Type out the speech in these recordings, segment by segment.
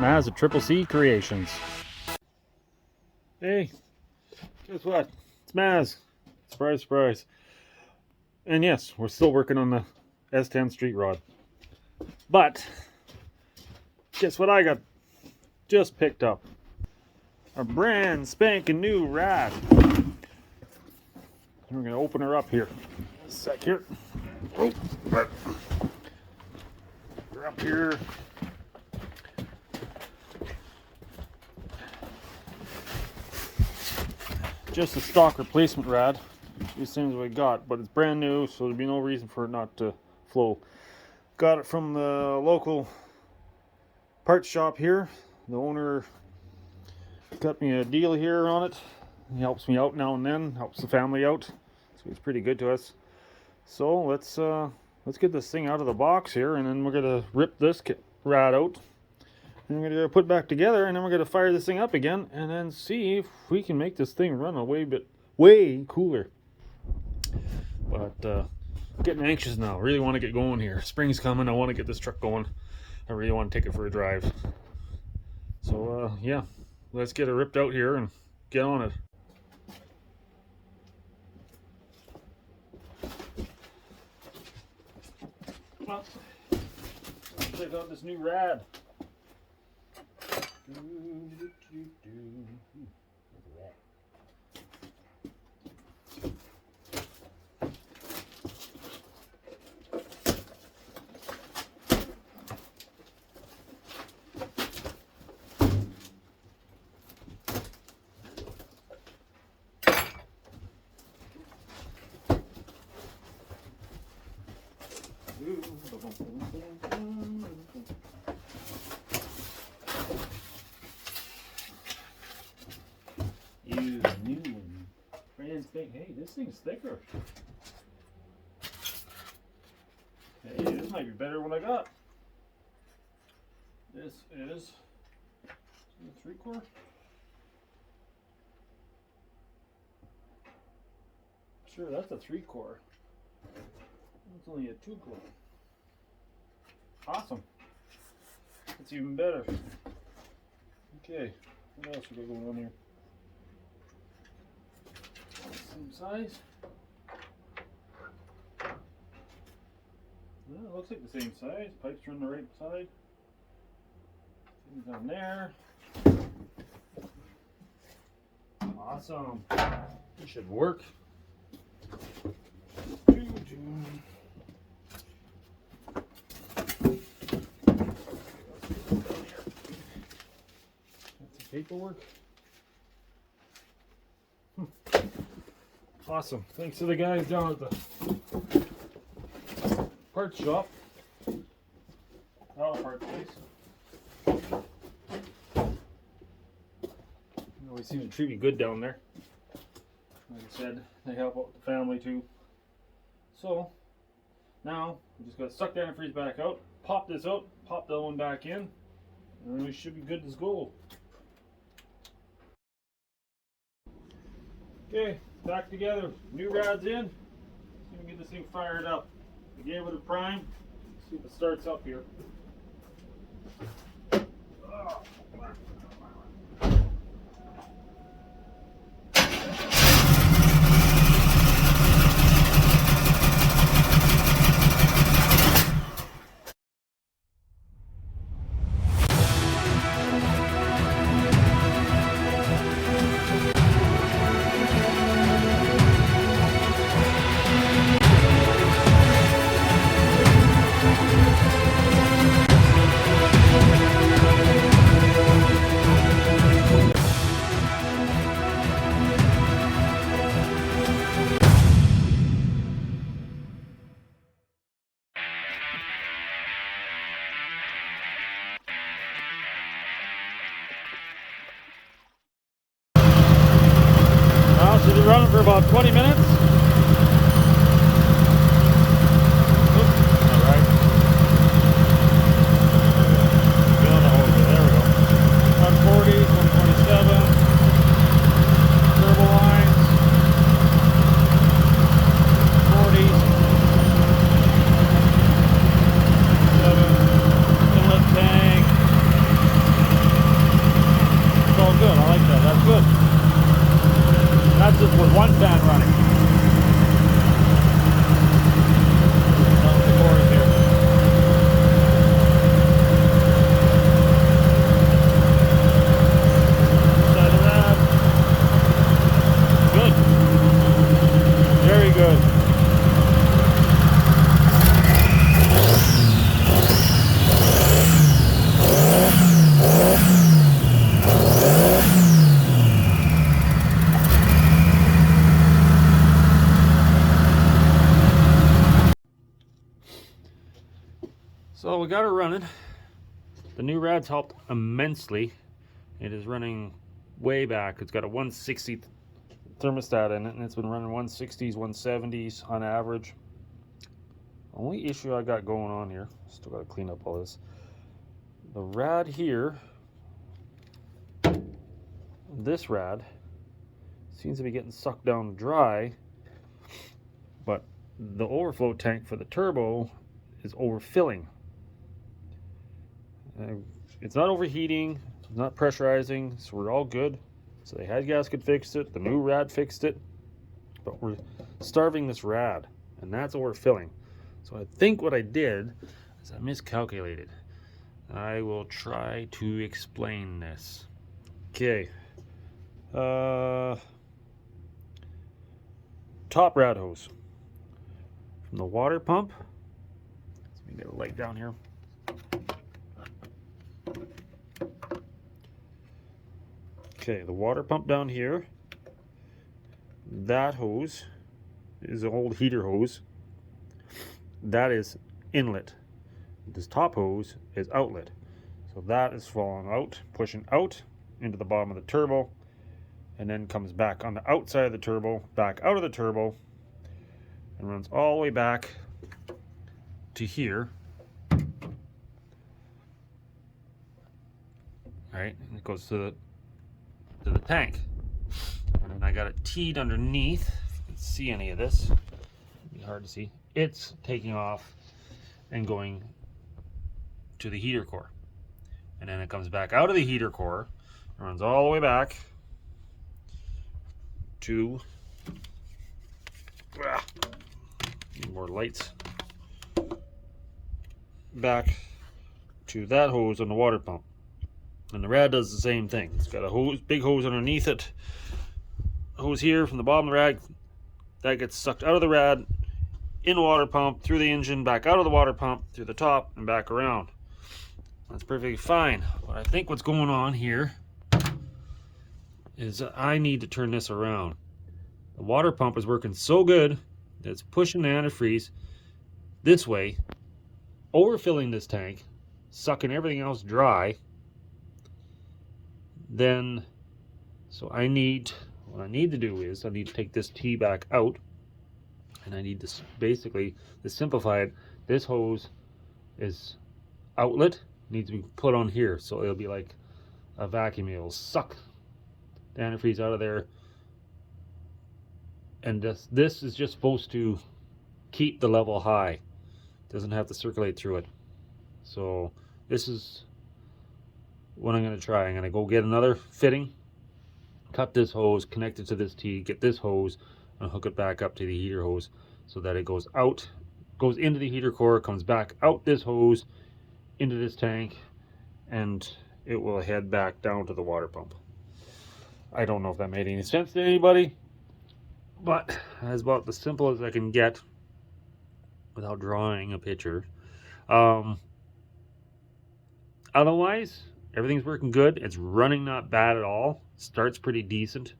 Maz at Triple C Creations. Hey, guess what? It's Maz. Surprise, surprise. And yes, we're still working on the S10 street rod. But, guess what I got just picked up? A brand spanking new rod. We're going to open her up here. A sec here. Oh, we're up here. Just a stock replacement rod. These things we got, but it's brand new, so there'd be no reason for it not to flow. Got it from the local parts shop here. The owner got me a deal here on it. He helps me out now and then, helps the family out. So he's pretty good to us. So let's get this thing out of the box here, and then we're gonna rip this rod out. And we're gonna put it back together, and then we're gonna fire this thing up again, and then see if we can make this thing run a way cooler. But getting anxious now. Really want to get going here. Spring's coming. I want to get this truck going. I really want to take it for a drive. So yeah, let's get it ripped out here and get on it. Well, check out this new rad. Use new one. Brand spanking. Hey, this thing's thicker. Hey, this might be better than what I got. This is a 3/4. Sure, that's a 3/4. It's only a 2/4. Awesome. That's even better. Okay, what else we got going on here? Same size. Well, it looks like the same size. Pipes are on the right side. Things on there. Awesome. This should work. Paperwork. Awesome. Thanks to the guys down at the parts shop. Auto part place. They always seem to treat me good down there. Like I said, they help out the family too. So now we just got to suck that and freeze back out. Pop this out. Pop that one back in, and then we should be good as gold. Okay, back together. New rods in. See if we can get this thing fired up. We gave it a prime. Let's see if it starts up here. Oh. This is running for about 20 minutes. Oops, all right. There we go. 140, 127. Turbo lines. 40. 7. Inlet tank. with one fan running. The chorus here. Side of that. Good. Very good. So we got it running. The new rad's helped immensely. It is running way back. It's got a 160 thermostat in it, and it's been running 160s, 170s on average. Only issue I got going on here, still got to clean up all this. The rad here, this rad, seems to be getting sucked down dry, but the overflow tank for the turbo is overfilling. It's not overheating, it's not pressurizing, so we're all good. So the head gasket fixed it, the new rad fixed it, but we're starving this rad, and that's overfilling. So I think what I did is I miscalculated. I will try to explain this. Okay. Top rad hose from the water pump. Let me get a light down here. Okay, the water pump down here, that hose is an old heater hose. That is inlet. This top hose is outlet. So that is falling out, pushing out into the bottom of the turbo, and then comes back on the outside of the turbo, back out of the turbo, and runs all the way back to here. All right, and it goes to the tank, and then I got it teed underneath. If you can see any of this, it'd be hard to see. It's taking off and going to the heater core, and then it comes back out of the heater core, runs all the way back to need more lights, back to that hose on the water pump. And the rad does the same thing. It's got a hose, big hose underneath it. Hose here from the bottom of the rad. That gets sucked out of the rad, in the water pump, through the engine, back out of the water pump, through the top, and back around. That's perfectly fine. But I think what's going on here is I need to turn this around. The water pump is working so good that it's pushing the antifreeze this way, overfilling this tank, sucking everything else dry. Then, so what I need to do is I need to take this T back out, and I need to basically, to simplify it, this hose is outlet, needs to be put on here, so it'll be like a vacuum. It'll suck the antifreeze out of there, and this is just supposed to keep the level high. It doesn't have to circulate through it. So this is what I'm going to try. I'm going to go get another fitting, cut this hose, connect it to this T, get this hose, and hook it back up to the heater hose so that it goes out, goes into the heater core, comes back out this hose into this tank, and it will head back down to the water pump. I don't know if that made any sense to anybody, but that's about as simple as I can get without drawing a picture. Otherwise, everything's working good. It's running not bad at all. Starts pretty decent.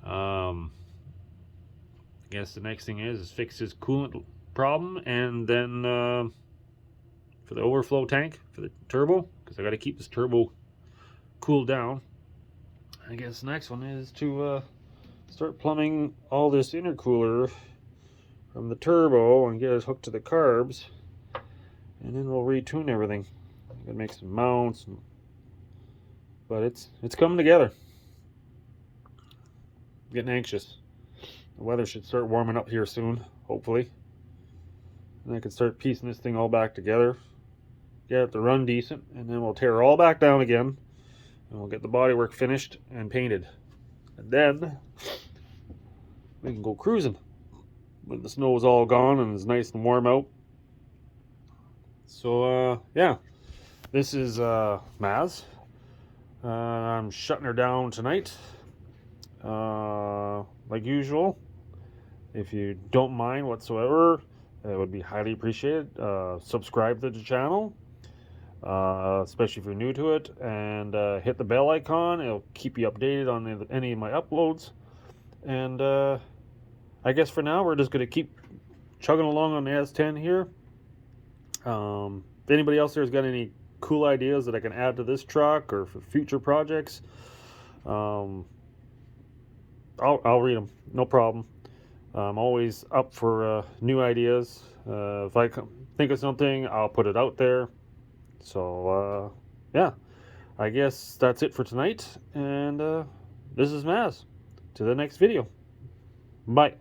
I guess the next thing is fix this coolant problem, and then for the overflow tank for the turbo, because I got to keep this turbo cooled down. I guess the next one is to start plumbing all this intercooler from the turbo and get it hooked to the carbs, and then we'll retune everything. I'm gonna make some mounts, but it's coming together. I'm getting anxious. The weather should start warming up here soon, hopefully, and I can start piecing this thing all back together, get it to run decent, and then we'll tear it all back down again, and we'll get the bodywork finished and painted. And then we can go cruising when the snow is all gone and it's nice and warm out. So yeah, this is Maz. I'm shutting her down tonight, like usual. If you don't mind whatsoever, it would be highly appreciated. Subscribe to the channel, especially if you're new to it, and hit the bell icon. It'll keep you updated on any of my uploads. And I guess for now, we're just going to keep chugging along on the S10 here. If anybody else there's got any cool ideas that I can add to this truck or for future projects, I'll read them, no problem. I'm always up for new ideas. If I think of something, I'll put it out there. So yeah, I guess that's it for tonight, and this is Maz. To the next video. Bye.